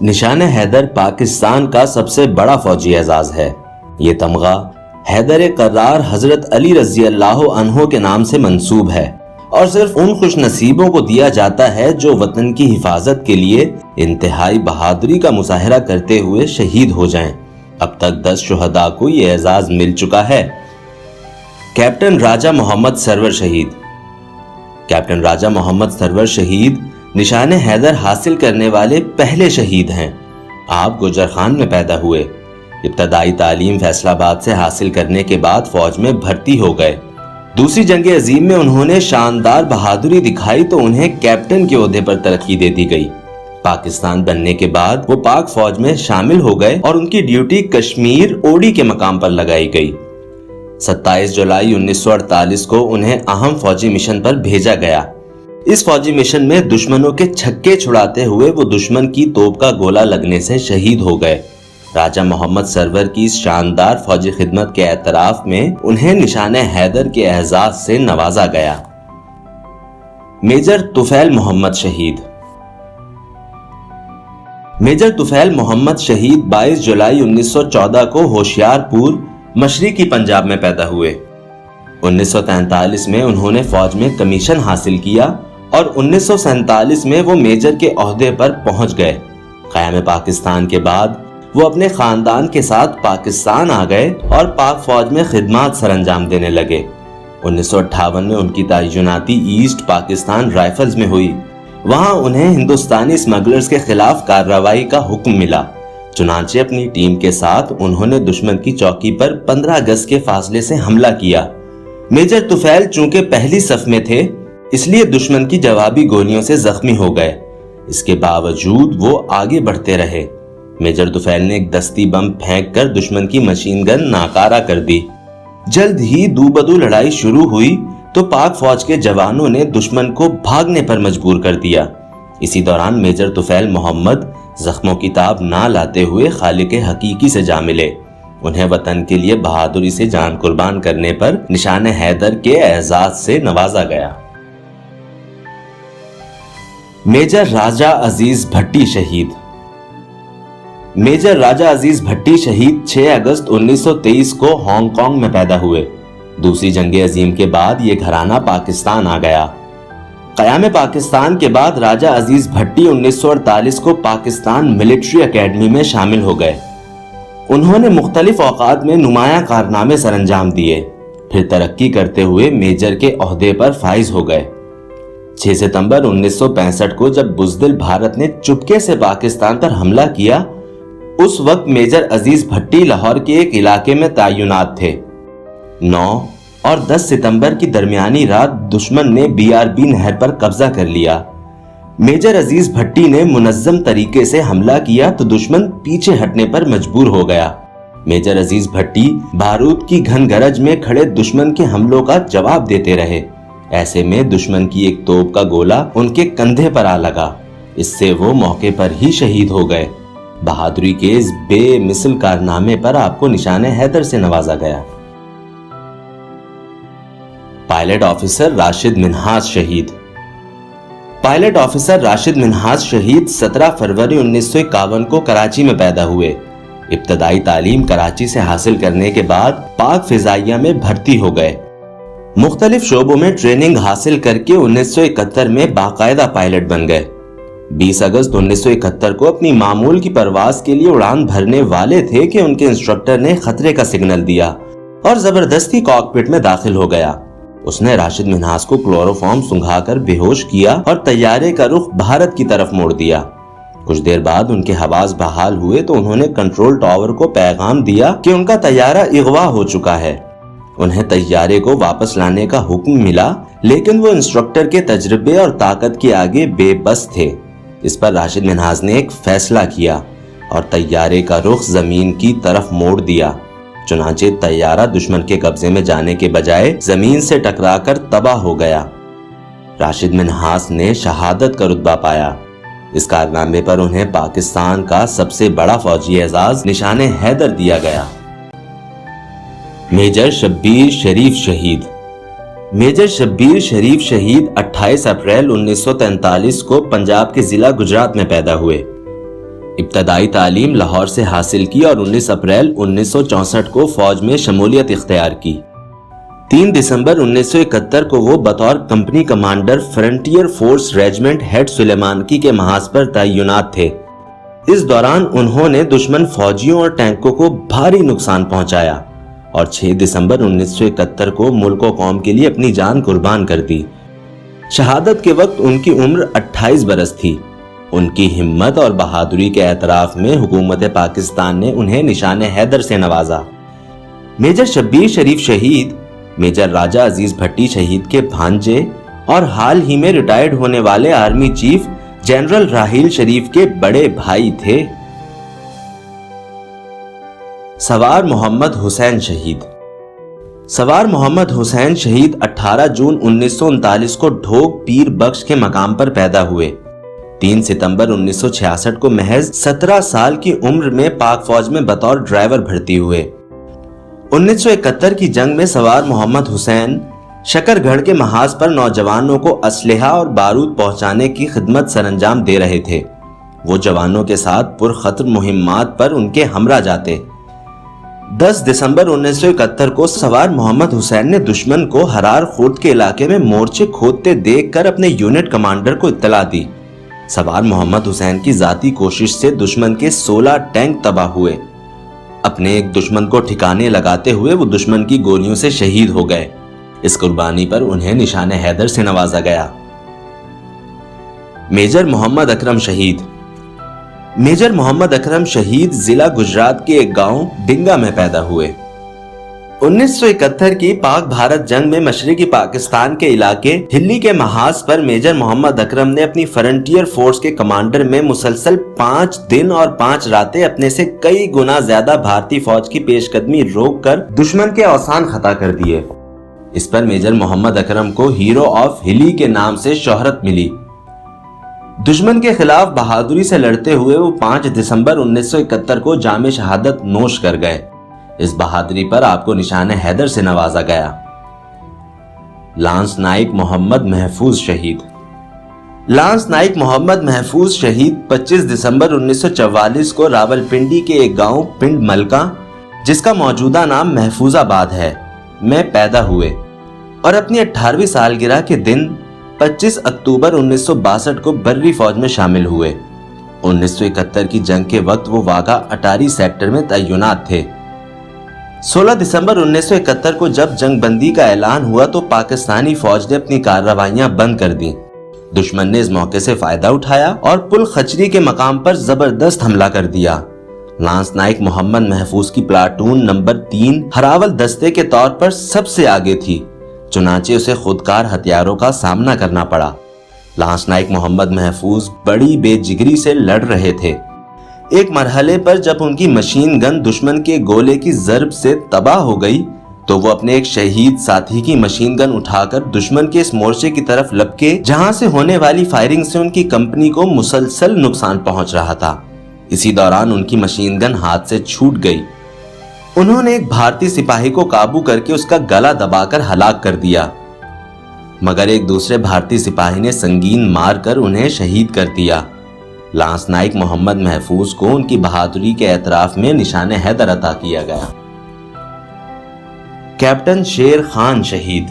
نشان حیدر پاکستان کا سب سے بڑا فوجی اعزاز ہے۔ یہ تمغہ حیدر قرار حضرت علی رضی اللہ عنہ کے نام سے منسوب ہے اور صرف ان خوش نصیبوں کو دیا جاتا ہے جو وطن کی حفاظت کے لیے انتہائی بہادری کا مظاہرہ کرتے ہوئے شہید ہو جائیں۔ اب تک 10 شہداء کو یہ اعزاز مل چکا ہے۔ کیپٹن راجہ محمد سرور شہید۔ کیپٹن راجہ محمد سرور شہید نشان حیدر حاصل کرنے والے پہلے شہید ہیں۔ آپ گجرخان میں پیدا ہوئے۔ ابتدائی تعلیم فیصل آباد سے حاصل کرنے کے بعد فوج میں بھرتی ہو گئے۔ دوسری جنگ عظیم میں انہوں نے شاندار بہادری دکھائی تو انہیں کیپٹن کے عہدے پر ترقی دے دی گئی۔ پاکستان بننے کے بعد وہ پاک فوج میں شامل ہو گئے اور ان کی ڈیوٹی کشمیر اوڈی کے مقام پر لگائی گئی۔ 27 جولائی 1948 کو انہیں اہم فوجی مشن پر بھیجا گیا۔ اس فوجی مشن میں دشمنوں کے چھکے چھڑاتے ہوئے وہ دشمن کی توپ کا گولہ لگنے سے شہید ہو گئے۔ راجہ محمد سرور کی اس شاندار فوجی خدمت کے اعتراف میں انہیں نشان حیدر کے اعزاز سے نوازا گیا۔ میجر طفیل محمد شہید۔ میجر طفیل محمد شہید 22 جولائی 1914 کو ہوشیار پور مشرقی پنجاب میں پیدا ہوئے۔ 1943 میں انہوں نے فوج میں کمیشن حاصل کیا اور 1947 میں وہ میجر کے عہدے پر پہنچ گئے۔ قیام پاکستان کے بعد وہ اپنے خاندان کے ساتھ پاکستان آ گئے اور پاک فوج میں خدمات سر انجام دینے لگے۔ 1958 میں ان کی تعیناتی ایسٹ پاکستان رائفلز میں ہوئی۔ وہاں انہیں ہندوستانی اسمگلرز کے خلاف کارروائی کا حکم ملا۔ چنانچہ اپنی ٹیم کے ساتھ انہوں نے دشمن کی چوکی پر 15 گز کے فاصلے سے حملہ کیا۔ میجر طفیل چونکہ پہلی صف میں تھے اس لیے دشمن کی جوابی گولیوں سے زخمی ہو گئے۔ اس کے باوجود وہ آگے بڑھتے رہے۔ میجر طفیل نے ایک دستی بم پھینک کر دشمن کی مشین گن ناکارہ کر دی۔ جلد ہی دو بدو لڑائی شروع ہوئی تو پاک فوج کے جوانوں نے دشمن کو بھاگنے پر مجبور کر دیا۔ اسی دوران میجر طفیل محمد زخموں کی تاب نہ لاتے ہوئے خالق حقیقی سے جا ملے۔ انہیں وطن کے لیے بہادری سے جان قربان کرنے پر نشان حیدر کے اعزاز سے نوازا گیا۔ میجر راجہ عزیز بھٹی شہید۔ میجر راجہ عزیز بھٹی شہید 6 اگست 1923 کو ہانگ کانگ میں پیدا ہوئے۔ دوسری جنگ عظیم کے بعد یہ گھرانہ پاکستان آ گیا۔ قیام پاکستان کے بعد راجہ عزیز بھٹی 1948 کو پاکستان ملٹری اکیڈمی میں شامل ہو گئے۔ انہوں نے مختلف اوقات میں نمایاں کارنامے سر انجام دیے، پھر ترقی کرتے ہوئے میجر کے عہدے پر فائز ہو گئے۔ 6 ستمبر 1965 کو جب بزدل بھارت نے چپکے سے پاکستان پر حملہ کیا، اس وقت میجر عزیز بھٹی لاہور کے ایک علاقے میں تعینات تھے۔ 9 اور 10 ستمبر کی درمیانی رات دشمن نے BRB نہر پر قبضہ کر لیا۔ میجر عزیز بھٹی نے منظم طریقے سے حملہ کیا تو دشمن پیچھے ہٹنے پر مجبور ہو گیا۔ میجر عزیز بھٹی بارود کی گھن گرج میں کھڑے دشمن کے حملوں کا جواب دیتے رہے۔ ایسے میں دشمن کی ایک توپ کا گولہ ان کے کندھے پر آ لگا۔ اس سے وہ موقع پر ہی شہید ہو گئے۔ بہادری کے اس بے مثل کارنامے پر آپ کو نشان حیدر سے نوازا گیا۔ پائلٹ آفیسر راشد منہاس شہید۔ پائلٹ آفیسر راشد منہاس شہید 17 فروری 1951 کو کراچی میں پیدا ہوئے۔ ابتدائی تعلیم کراچی سے حاصل کرنے کے بعد پاک فضائیہ میں بھرتی ہو گئے۔ مختلف شعبوں میں ٹریننگ حاصل کر کے 1971 میں باقاعدہ پائلٹ بن گئے۔ 20 اگست 1971 کو اپنی معمول کی پرواز کے لیے اڑان بھرنے والے تھے کہ ان کے انسٹرکٹر نے خطرے کا سگنل دیا اور زبردستی کاکپٹ میں داخل ہو گیا۔ اس نے راشد منہاس کو کلوروفارم سنگھا کر بے ہوش کیا اور طیارے کا رخ بھارت کی طرف موڑ دیا۔ کچھ دیر بعد ان کے حواس بحال ہوئے تو انہوں نے کنٹرول ٹاور کو پیغام دیا کہ ان کا طیارہ اغوا ہو چکا ہے۔ انہیں طیارے کو واپس لانے کا حکم ملا، لیکن وہ انسٹرکٹر کے تجربے اور طاقت کے آگے بے بس تھے۔ اس پر راشد منہاس نے ایک فیصلہ کیا اور طیارے کا رخ زمین کی طرف موڑ دیا۔ چنانچہ طیارہ دشمن کے قبضے میں جانے کے بجائے زمین سے ٹکرا کر تباہ ہو گیا۔ راشد منہاس نے شہادت کا رتبہ پایا۔ اس کارنامے پر انہیں پاکستان کا سب سے بڑا فوجی اعزاز نشان حیدر دیا گیا۔ میجر شبیر شریف شہید۔ میجر شبیر شریف شہید 28 اپریل 1943 کو پنجاب کے ضلع گجرات میں پیدا ہوئے۔ ابتدائی تعلیم لاہور سے حاصل کی اور 19 اپریل 1964 کو فوج میں شمولیت اختیار کی۔ 3 دسمبر 1971 کو وہ بطور company commander Frontier Force Regiment head Sulemanki کے محاذ پر تعینات تھے۔ اس دوران انہوں نے دشمن فوجیوں اور ٹینکوں کو بھاری نقصان پہنچایا اور 6 دسمبر 1971 کو ملک و قوم کے لیے اپنی جان قربان کر دی۔ شہادت کے وقت ان کی عمر 28 برس تھی۔ ان کی ہمت اور بہادری کے اعتراف میں حکومت پاکستان نے انہیں نشان حیدر سے نوازا۔ میجر شبیر شریف شہید میجر راجہ عزیز بھٹی شہید کے بھانجے اور حال ہی میں ریٹائرڈ ہونے والے army chief general Raheel Sharif کے بڑے بھائی تھے۔ سوار محمد حسین شہید۔ سوار محمد حسین شہید 18 جون 1939 کو ڈھوک پیر بخش کے مقام پر پیدا ہوئے۔ 3 ستمبر 1966 کو محض 17 سال کی عمر میں پاک فوج میں بطور ڈرائیور بھرتی ہوئے۔ 1971 کی جنگ میں سوار محمد حسین شکر گڑھ کے محاذ پر نوجوانوں کو اسلحہ اور بارود پہنچانے کی خدمت سرانجام دے رہے تھے۔ وہ جوانوں کے ساتھ پرخطر مہمات پر ان کے ہمراہ جاتے۔ 10 دسمبر 1971 کو سوار محمد حسین نے دشمن کو ہرار خورد کے علاقے میں مورچے کھودتے دیکھ کر اپنے یونٹ کمانڈر کو اطلاع دی۔ سوار محمد حسین کی ذاتی کوشش سے دشمن کے 16 ٹینک تباہ ہوئے۔ اپنے ایک دشمن کو ٹھکانے لگاتے ہوئے وہ دشمن کی گولیوں سے شہید ہو گئے۔ اس قربانی پر انہیں نشان حیدر سے نوازا گیا۔ میجر محمد اکرم شہید۔ میجر محمد اکرم شہید ضلع گجرات کے ایک گاؤں ڈنگا میں پیدا ہوئے۔ 1971 کی پاک بھارت جنگ میں مشرقی پاکستان کے علاقے دلی کے محاذ پر میجر محمد اکرم نے اپنی فرنٹیئر فورس کے کمانڈر میں مسلسل 5 دن اور 5 راتیں اپنے سے کئی گنا زیادہ بھارتی فوج کی پیش قدمی روک کر دشمن کے اوسان خطا کر دیے۔ اس پر میجر محمد اکرم کو ہیرو آف ہلی کے نام سے شہرت ملی۔ دشمن کے خلاف بہادری سے لڑتے ہوئے وہ 5 دسمبر 1971 کو جام شہادت نوش کر گئے۔ اس بہادری پر آپ کو نشان حیدر سے نوازا گیا۔ لانس نائک محمد محفوظ شہید۔ لانس نائک محمد محفوظ شہید 25 دسمبر 1944 کو راولپنڈی کے ایک گاؤں پنڈ ملکہ، جس کا موجودہ نام محفوظ آباد ہے، میں پیدا ہوئے اور اپنی 18ویں سالگرہ کے دن 25 اکتوبر 1962 کو بری فوج میں شامل ہوئے۔ 1971 کی جنگ کے وقت وہ واگا اٹاری سیکٹر میں تعینات تھے۔ 16 دسمبر 1971 کو جب جنگ بندی کا اعلان ہوا تو پاکستانی فوج نے اپنی کارروائیاں بند کر دیں۔ دشمن نے اس موقع سے فائدہ اٹھایا اور پل خچری کے مقام پر زبردست حملہ کر دیا۔ لانس نائک محمد محفوظ کی پلاٹون نمبر 3 ہراول دستے کے طور پر سب سے آگے تھی، چنانچہ اسے خودکار ہتھیاروں کا سامنا کرنا پڑا۔ لانس نائک محمد محفوظ بڑی بے جگری سے لڑ رہے تھے۔ ایک مرحلے پر جب ان کی مشین گن دشمن کے گولے کی ضرب سے تباہ ہو گئی تو وہ اپنے ایک شہید ساتھی کی مشین گن اٹھا کر دشمن کے اس مورچے کی طرف لپکے، جہاں سے ہونے والی فائرنگ سے ان کی کمپنی کو مسلسل نقصان پہنچ رہا تھا۔ اسی دوران ان کی مشین گن ہاتھ سے چھوٹ گئی۔ انہوں نے ایک بھارتی سپاہی کو قابو کر کے اس کا گلا دبا کر ہلاک کر دیا، مگر ایک دوسرے بھارتی سپاہی نے سنگین مار کر انہیں شہید کر دیا۔ لانس نائک محمد محفوظ کو ان کی بہادری کے اعتراف میں نشان حیدر عطا کیا گیا۔ کیپٹن شیر خان شہید۔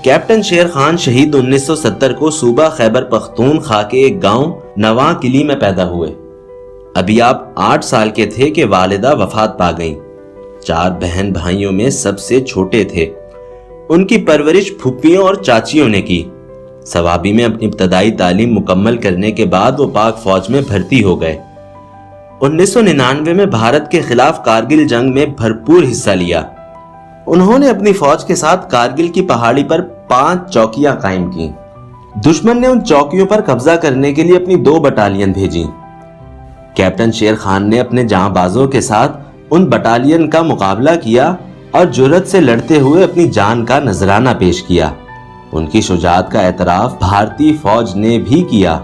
کیپٹن شیر خان شہید 1970 کو صوبہ خیبر پختونخوا کے ایک گاؤں نواں کلی میں پیدا ہوئے۔ ابھی آپ 8 سال کے تھے کہ والدہ وفات پا گئیں۔ 4 بہن بھائیوں میں سب سے چھوٹے تھے۔ ان کی پرورش پھپھیوں اور چاچیوں نے کی۔ سوابی میں اپنی ابتدائی تعلیم مکمل کرنے کے بعد وہ پاک فوج میں بھرتی ہو گئے۔ 1999 میں بھارت کے خلاف کارگل جنگ میں بھرپور حصہ لیا۔ انہوں نے اپنی فوج کے ساتھ کارگل کی پہاڑی پر 5 چوکیاں قائم کی۔ دشمن نے ان چوکیوں پر قبضہ کرنے کے لیے اپنی 2 بٹالین بھیجی۔ کیپٹن شیر خان نے اپنے جاں بازوں کے ساتھ ان بٹالین کا مقابلہ کیا اور جرأت سے لڑتے ہوئے اپنی جان کا نذرانہ پیش کیا۔ ان کی شجاعت کا اعتراف بھارتی فوج نے بھی کیا۔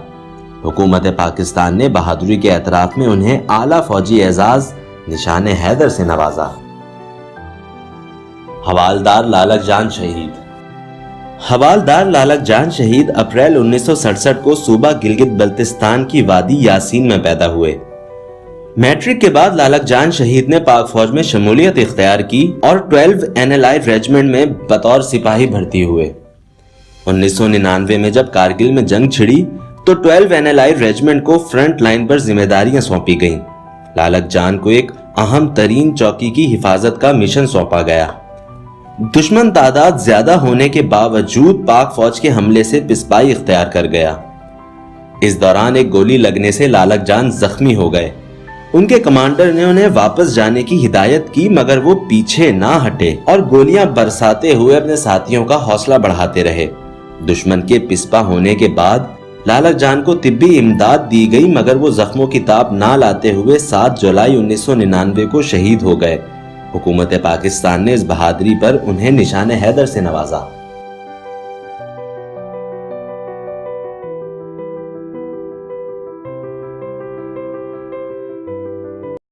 حکومت پاکستان نے بہادری کے اعتراف میں انہیں اعلیٰ فوجی اعزاز نشان حیدر سے نوازا۔ حوالدار لالک جان شہید۔ حوالدار لالک جان شہید اپریل 1967 کو صوبہ گلگت بلتستان کی وادی یاسین میں پیدا ہوئے۔ میٹرک کے بعد لالک جان شہید نے پاک فوج میں شمولیت اختیار کی اور 12 NLI ریجمنٹ میں بطور سپاہی بھرتی ہوئے۔ 1999 میں جب کارگل میں جنگ چھڑی تو 12 NLI ریجمنٹ کو فرنٹ لائن پر ذمہ داریاں سونپی گئیں۔ لالک جان کو ایک اہم ترین چوکی کی حفاظت کا مشن سونپا گیا۔ دشمن تعداد زیادہ ہونے کے باوجود پاک فوج کے حملے سے پسپائی اختیار کر گیا۔ اس دوران ایک گولی لگنے سے لالک جان زخمی ہو گئے۔ ان کے کمانڈر نے انہیں واپس جانے کی ہدایت کی مگر وہ پیچھے نہ ہٹے اور گولیاں برساتے ہوئے اپنے ساتھیوں کا حوصلہ بڑھاتے رہے۔ دشمن کے پسپا ہونے کے بعد لالک جان کو طبی امداد دی گئی مگر وہ زخموں کی تاب نہ لاتے ہوئے 7 جولائی 1999 کو شہید ہو گئے۔ حکومت پاکستان نے اس بہادری پر انہیں نشان حیدر سے نوازا۔